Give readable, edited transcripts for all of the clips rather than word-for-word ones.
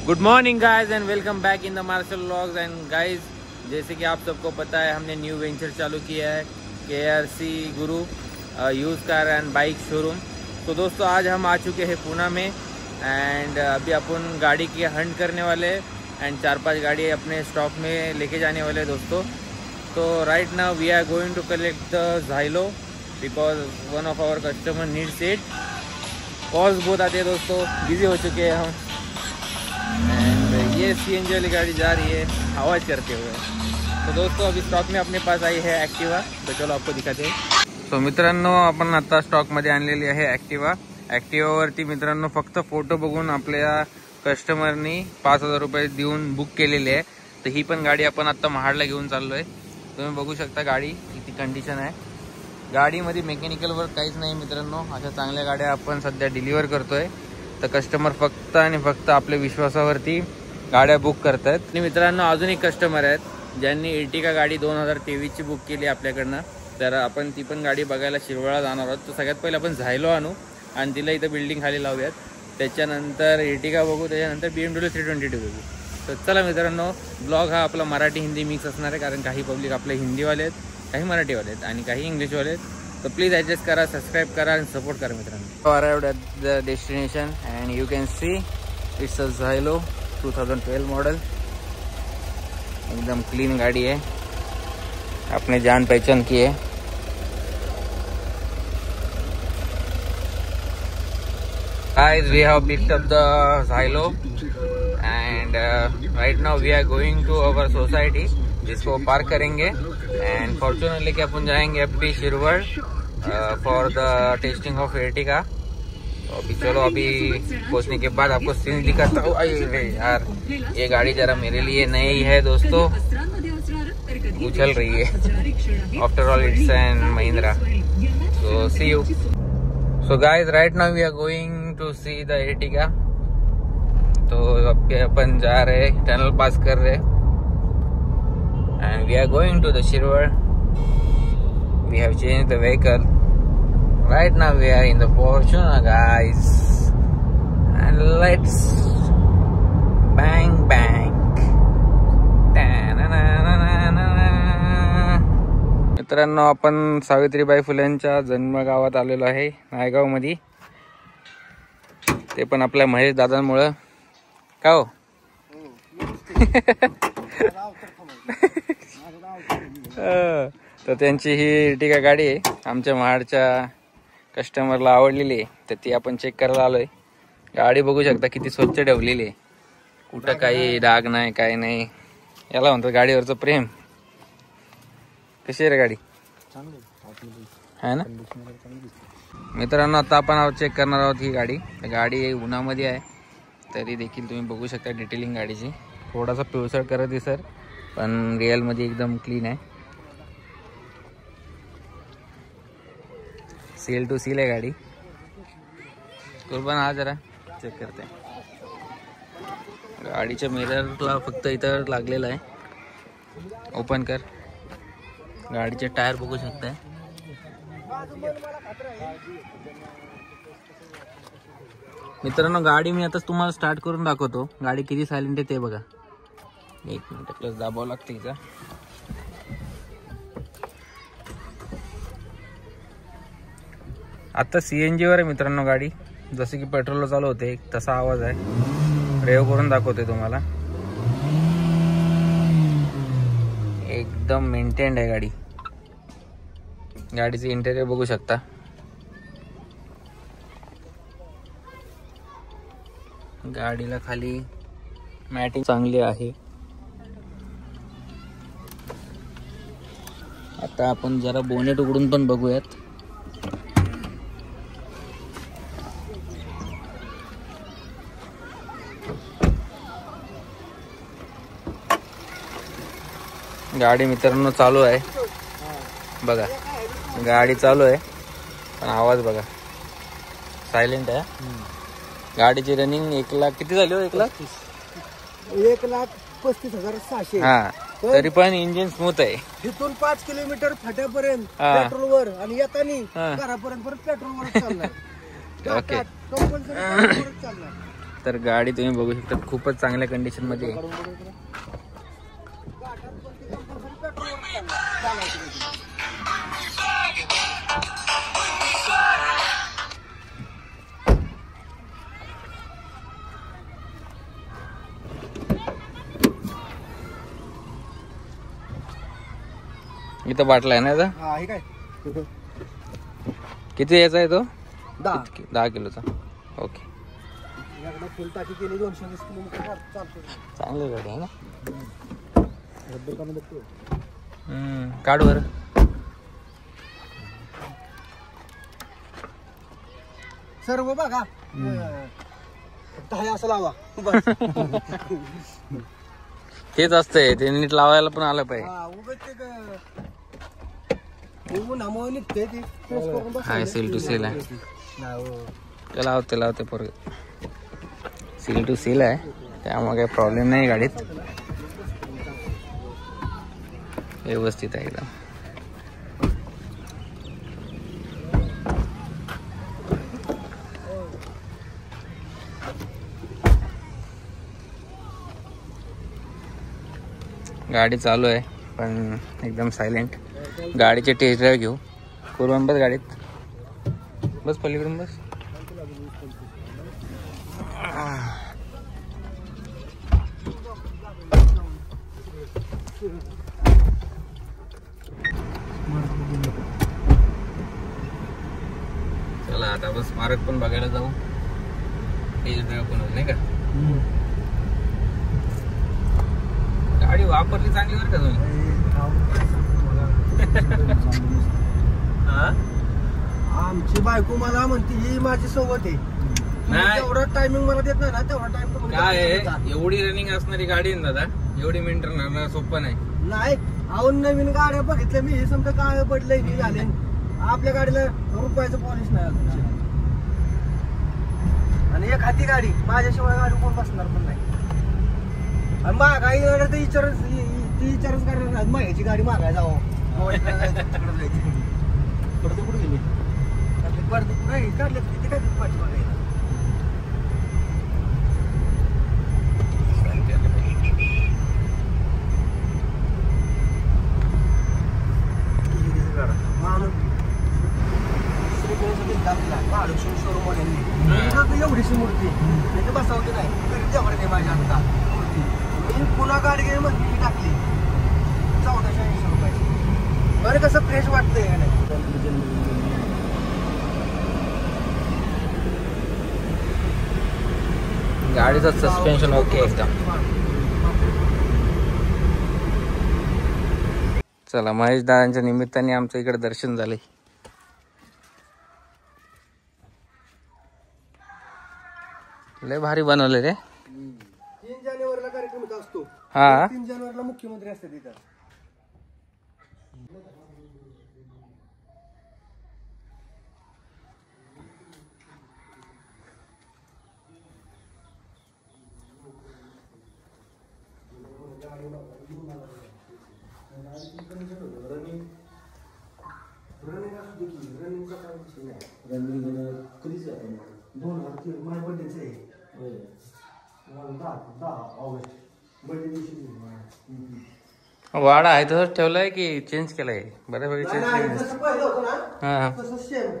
Good morning guys and welcome back in the Marshal vlogs. And guys, जैसे कि आप सबको पता है, हमने न्यू वेंचर चालू किया है KRC Guru used car and bike showroom. तो दोस्तों, आज हम आ चुके हैं पूना में एंड अभी अपन गाड़ी की हंट करने वाले एंड 4-5 गाड़ी अपने स्टॉक में लेके जाने वाले हैं दोस्तों। तो right now we are going to collect the Xylo because one of our customer needs it. Calls बहुत आते हैं दोस्तों, बिजी हो चुके हैं हम। एंड ये CNG वाली गाड़ी जा रही है आवाज़ करते हुए। तो दोस्तों, अभी स्टॉक में अपने पास आई है ॲक्टिवा, तो चलो आपको दिखाते हैं। सो मित्रांनो, आपण आता स्टॉकमध्ये आणलेली आहे ॲक्टिवा। ॲक्टिवावरती मित्रांनो फक्त फोटो बघून आपल्या कस्टमरनी 5,000 रुपये देऊन बुक केलेली आहे। तर ही पण गाडी आपण आता महाडला घेऊन चाललोय। तुम्ही बघू शकता गाडी किती कंडिशन आहे। गाडीमध्ये मेकॅनिकल वर्क काहीच नाही मित्रांनो। अशा चांगल्या गाड्या आपण सध्या डिलिव्हर करतोय। तर कस्टमर फक्त आणि फक्त आपल्या विश्वासावरती गाड्या बुक करतात। आणि मित्रांनो, अजून एक कस्टमर आहेत ज्यांनी Ertiga गाडी 2023 ची बुक केली आपल्याकडनं। तर आपण ती पण गाडी बघायला शिरवळा जाणार आहोत। तर सगळ्यात पहिले आपण Xylo आणू आणि तिला इथं बिल्डिंग खाली लावूयात। त्याच्यानंतर Ertiga बघू, त्याच्यानंतर BMW 322 बघू। तर चला मित्रांनो, ब्लॉग हा आपला मराठी हिंदी मिक्स असणार आहे, कारण काही पब्लिक आपले हिंदीवाले आहेत, काही मराठीवाले आहेत आणि काही इंग्लिशवाले आहेत। तो प्लीज ॲडजस्ट करा, सबस्क्राईब करा आणि सपोर्ट करा मित्रांनो। Arrived at the destination end you can see it's a Xylo 2012 model. एकदम क्लीन गाड़ी है, अपने जान पहचान की है। Guys, we have picked up the Xylo and right now we are going to our society, जिसको पार्क करेंगे एंड फॉर्चुनेटली कि अपन जाएंगे FP Shirwal for the testing of Ertiga। तो अभी चलो, अभी पहुंचने के बाद आपको सीन दिखाता हूँ। यार, ये गाड़ी जरा मेरे लिए नई है दोस्तों, उछल रही है। After all it's an Mahindra. So see you. So guys, right now we are going to see the Ertiga। तो अब अपन जा रहे, टनल पास कर रहे and we are going to the Shirwal. We have changed the vehicle. Right now we are in the Fortuner guys and let's bang bang। मित्रांनो, आपण सावित्रीबाई फुलेंच्या जन्मगावात आलेलो आहे, नायगाव मध्ये। ते पण आपल्या महेश दादांमुळे का हो। तर त्यांची ही Ertiga गाडी आहे, आमच्या महाडच्या कस्टमरला आवडलेली आहे, तर ती आपण चेक करायला आलोय। गाडी बघू शकता किती स्वच्छ ठेवलेली आहे, कुठं काही डाग नाही, काही नाही। याला म्हणतात गाडीवरचं प्रेम। कशी आहे रे गाडी? आहे ना मित्रांनो। आता आपण चेक करणार आहोत ही गाडी। गाडी उन्हामध्ये आहे, तरी देखील तुम्ही बघू शकता डिटेलिंग गाडीची। थोडासा पिवसळ करत आहे सर, पण रिअल मध्ये एकदम क्लीन आहे। सील टू सील है गाड़ी। कुर्बान, हा जरा चेक करते हैं। गाडीच्या मिररला फक्त इथं लागलेला आहे। ओपन कर। गाडीचे टायर बघू शकताय। मित्रांनो, गाडी मी आता तुम्हाला स्टार्ट करून दाखवतो। गाडी किती सायलेंट आहे ते बघा। 1 मिनिट प्लस दाबावं लागतं हिचा। आता CNG वर आहे मित्रांनो गाडी, जसे की पेट्रोलला चालू होते तसा आवाज आहे। रेव करून दाखवते तुम्हाला। एकदम मेंटेन्ड आहे गाडी। गाडीचे इंटेरियर बघू शकता। गाडीला खाली मॅटिंग चांगली आहे। आता आपण जरा बोनेट उघडून पण बघूयात। गाडी मित्रांनो चालू आहे बघा। गाडी चालू आहे, पण आवाज बघा, सायलेंट आहे। गाडीची रनिंग 1 लाख किती झाली हो? 1,35,600। हा, तरी पण इंजिन स्मूथ आहे। इथून 5 किलोमीटर फाट्यापर्यंत पेट्रोलवर आणि येताना घरापर्यंत परत पेट्रोलवर चालणार। ओके। तर गाडी तुम्ही बघू शकता खूपच चांगल्या कंडिशन मध्ये आहे. इथं बाटला आहे ना आता? हा हे काय किती याचा आहे तो? 10 किलोचा. ओके, फुल टाकी केली 220 किलोमीटर चालतो. चांगली गाडी आहे ना. काढ वर. सर्व बघा फक्त हे असं लावा. तेच असतंय, ते नीट लावायला पण आलं पाहिजे. हा उगाच ते उन्हामुळे निघतंय ते press करून बसवलंय. हाय सील टू सील आहे. नाही हो. ते लावते पोरग. सील टू सील आहे, त्यामुळे काही प्रॉब्लेम नाही गाडीत. व्यवस्थित आहे एकदम. गाडी चालू आहे पण एकदम सायलेंट. गाडीचे टेस्ट ड्राईव्ह घेऊ. पूर्वन बस गाडीत, बस पलीकडून बस. चला आता बस स्मारक पण बघायला जाऊ. टेस्ट ड्राईव्ह पण होईल नाही का. गाडी वापरली चांगली बरं का तुम्ही. आमची बायको मला म्हणते ही माझी सोबत आहे. नाही. एवढा टायमिंग मला देत नाही ना, तेवढा टाइम काय आहे, एवढी रनिंग असणारी गाडी आहे ना दादा, एवढी मेंटेन करणं सोपं नाही. नाही. अहो नवीन गाड्या बघितल्या मी, हे समजा काय पडलंय हे झाले. आपल्या गाडीला रुपयाचं पॉलिश नाही अजून. आणि एक हाती गाडी, माझ्याशिवाय गाडी कोण बसणार पण नाही. आणि मागाई गाडी तर विचारच करणार नाही. मागायची गाडी मागाय जावं कुठे गेली नाही काढले तिथे काय पाठी मागायला. एवढीशी मूर्ती त्याची बसवली नाही तरी तेवढे नाही माझ्या हातात. मी पुन्हा गाडी गेली मग मी टाकली 1480 रुपयाची. बरं कसं फ्रेश वाटतंय का नाही. गाडीचं सस्पेन्शन ओके एकदम. चला महेश दादांच्या निमित्ताने आमचं इकडे दर्शन झालंय. लय भारी बनवले रे. 3 जानेवारीला कार्यक्रम असतो. हा 3 जानेवारीला मुख्यमंत्री असतात तिथं. वाडा आहे तसंच ठेवलाय की चेंज केलाय? बऱ्यापैकी चेंज केलं. जसं पहिलं होतं ना हा तसंच सेम.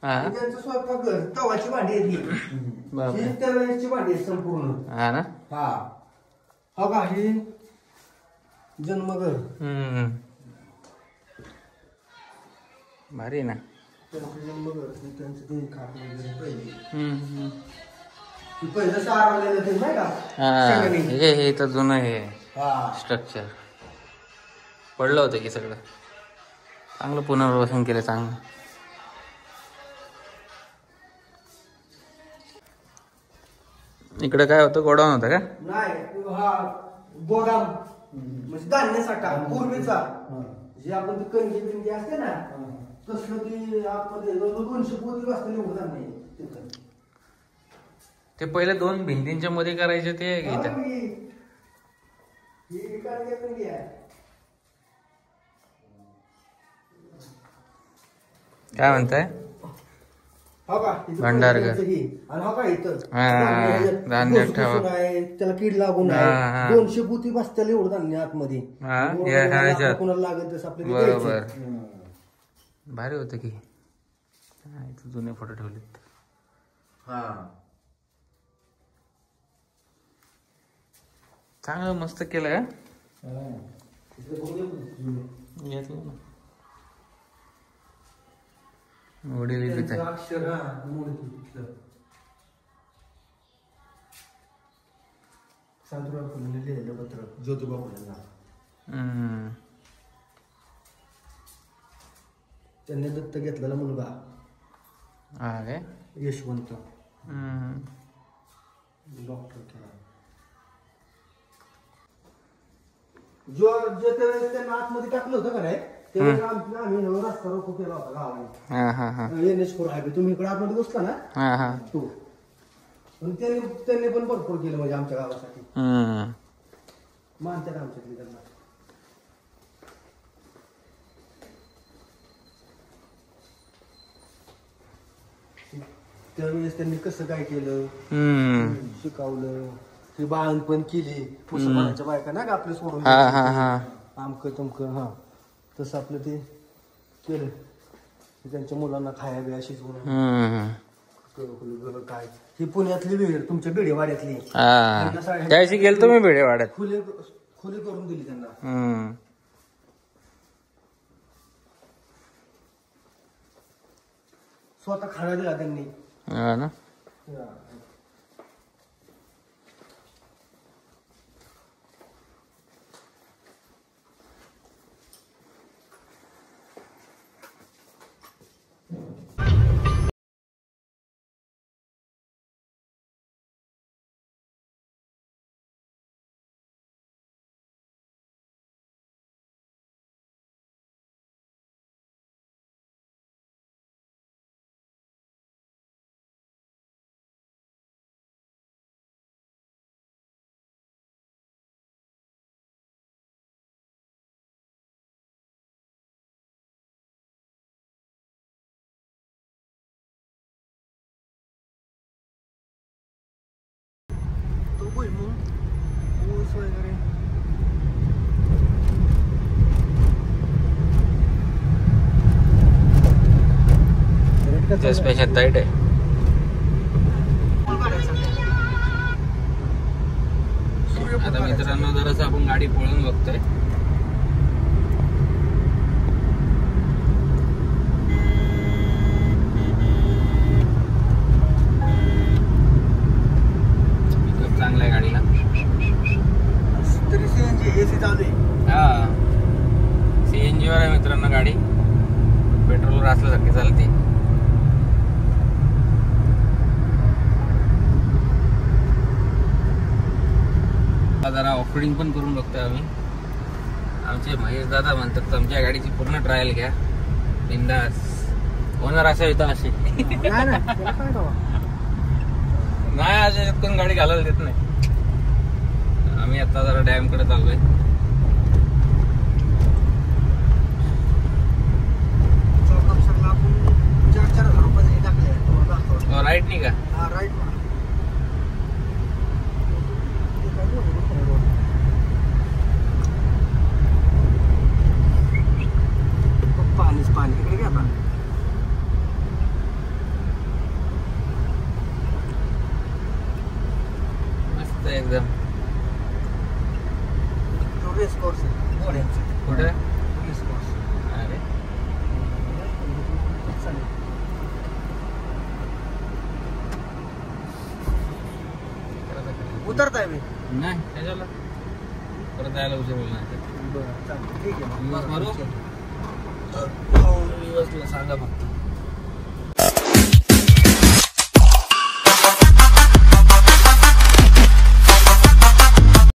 हा त्यांचं स्वयंपाकघर तवाची भांडी येते. बापरे. ही त्यावेळेसची भांडी आहे संपूर्ण. हा ना. हा का ही जन्मघर. भारी ना. त्यांचं जन्मघर त्यांचं ते खाट वगैरे पहिले पहिलं सारवलेलं ते नाही का. हा हे तर जुनं हे हा स्ट्रक्चर पडलं होतं की सगळं. चांगलं पुनर्वसन केलं चांगलं. इकडे काय होतं, गोडाऊन होतं का? नाही हा गोदाम म्हणजे धान्य साठा पूर्वीचा. जे आपण ती कणगी बिंगी असते ना तसलं ती आतमध्ये 200 पोती बसलेलं एवढं धान्य आहे तिथं. ते पहिले 2 भिंतींच्या मध्ये करायचे ते इथं. ही कणगी बिंगी आहे. काय म्हणताय? हो का भंडारकर. आणि हो का इथं धान्य ठेवा. त्याला कीड लागून आहे. 200 पोती बसत्याला एवढं धान्य आतमध्ये. कोणाला लागेल तसं आपल्याला बरोबर. भारी होतं की. जुने फोटो ठेवलेत. हा चांगलं मस्त केलं. वडील अक्षर साधुराव फुले लिहिलेलं पत्र ज्योतिबा फुलेंना. त्यांनी दत्त घेतलेला मुलगा यशवंत डॉक्टर केला. जो त्यावेळेस त्यांना आतमध्ये टाकलं होतं का नाही त्यावेळेस आम्ही रस्ता रोको केला होता गावाने. NH4 हायवे तुम्ही इकडे आतमध्ये बसला ना तो. पण त्यांनी पण भरपूर केलं म्हणजे आमच्या गावासाठी. मानतात आमच्यातली त्यांना. त्यावेळेस त्यांनी कसं काय केलं शिकवलं. ही बाळणपण केली. मुसलमानाच्या बायका ना आपलं सोडून आमक तमक. हा तसं आपलं ते केलं. त्यांच्या मुलांना खाया बिया शिजवून काय. ही पुण्यातली विहीर तुमच्या बेडेवाड्यातली त्याशी गेल तुम्ही बेडेवाड्यात. खुली करून दिली त्यांना. स्वतः खाना दिला त्यांनी ना. ऊस वगैरे स्पेशल टाईट आहे. आता मित्रांनो जरासं आपण गाडी पळून बघतोय. चांगला आहे गाडीला. तरी AC चालू आहे. CNG वर आहे मित्रांनो गाडी. पेट्रोलवर असल्यासारखी चालते. जरा ऑफरोडिंग पण करून बघतोय आम्ही. आमचे महेश दादा म्हणतात तुमच्या गाडीची पूर्ण ट्रायल घ्या बिंदास. ओनर असा येतो असे नाही असे कोण गाडी घालायला देत नाही. आम्ही आता जरा डॅम कडे चाललोय. राईट नाही का? राईट. पाणीच पाणी इकडे घ्या. मस्त एकदम. रेस कोर्स घोड्यांचा. कुठे रेस कोर्स. अरे उतरताय मी नाही त्याच्याला परत जायला उशीर होईल ना. बरं चालेल ठीक आहे. दिवस मारू. दिवसला सांगा फक्त.